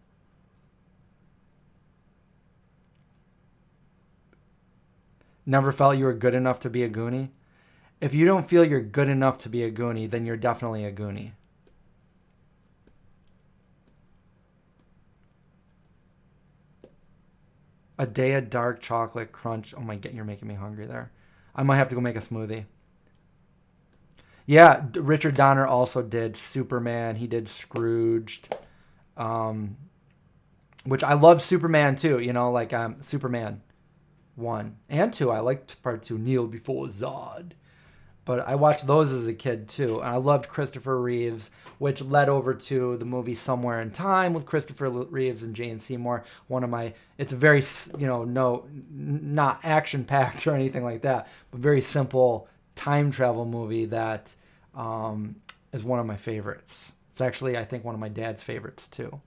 Never felt you were good enough to be a Goonie? If you don't feel you're good enough to be a Goonie, then you're definitely a Goonie. A day of dark chocolate crunch. Oh my God, you're making me hungry there. I might have to go make a smoothie. Yeah, Richard Donner also did Superman. He did Scrooged, which I love Superman too. You know, like Superman 1 and 2. I liked part 2, Kneel Before Zod. But I watched those as a kid too. And I loved Christopher Reeves, which led over to the movie Somewhere in Time with Christopher Reeves and Jane Seymour. It's a very, not action-packed or anything like that, but very simple time travel movie that is one of my favorites. It's actually, I think, one of my dad's favorites too.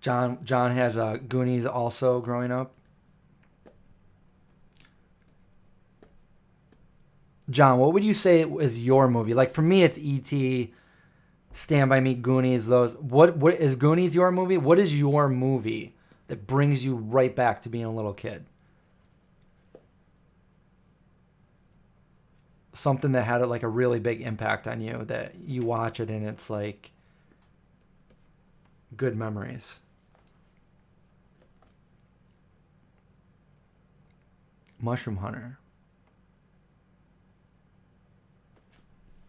John has Goonies also growing up. John, what would you say is your movie? Like for me, it's E.T., Stand By Me, Goonies. Those. What is Goonies your movie? What is your movie that brings you right back to being a little kid? Something that had like a really big impact on you that you watch it and it's like good memories. Mushroom Hunter.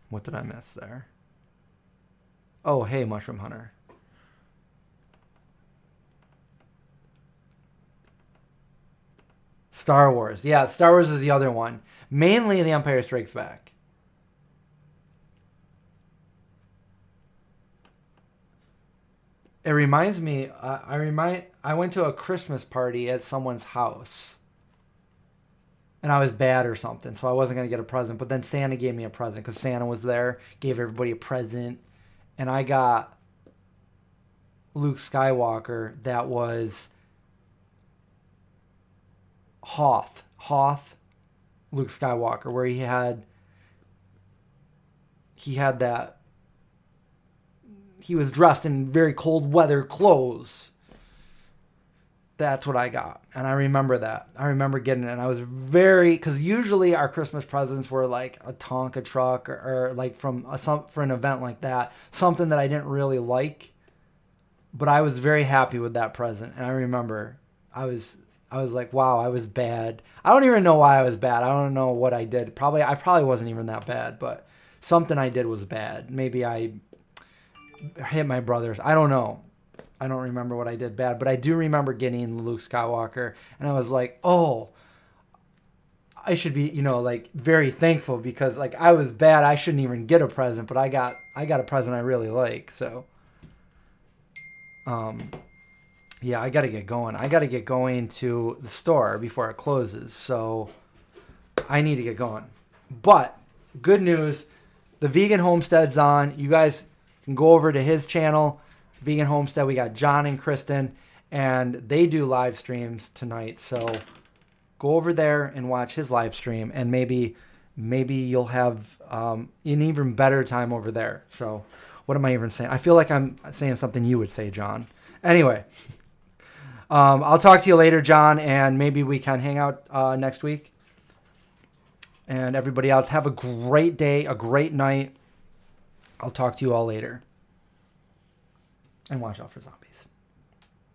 What did I miss there? Oh, hey, Mushroom Hunter. Star Wars. Yeah, Star Wars is the other one. Mainly The Empire Strikes Back. It reminds me, I went to a Christmas party at someone's house. And I was bad or something, so I wasn't going to get a present. But then Santa gave me a present because Santa was there, gave everybody a present. And I got Luke Skywalker that was Hoth Luke Skywalker, where he had that, he was dressed in very cold weather clothes. That's what I got. And I remember that. I remember getting it. And I was because usually our Christmas presents were like a Tonka truck or like for an event like that. Something that I didn't really like. But I was very happy with that present. And I remember I was like, wow, I was bad. I don't even know why I was bad. I don't know what I did. I probably wasn't even that bad. But something I did was bad. Maybe I hit my brothers. I don't know. I don't remember what I did bad, but I do remember getting Luke Skywalker, and I was like, oh, I should be, like very thankful because like I was bad. I shouldn't even get a present, but I got a present I really like. So, yeah, I got to get going. I got to get going to the store before it closes. So I need to get going. But good news, the Vegan Homestead's on. You guys can go over to his channel. Vegan Homestead, we got John and Kristen, and they do live streams tonight. So go over there and watch his live stream, and maybe you'll have an even better time over there. So what am I even saying? I feel like I'm saying something you would say, John. Anyway, I'll talk to you later, John, and maybe we can hang out next week. And everybody else, have a great day, a great night. I'll talk to you all later. And watch out for zombies.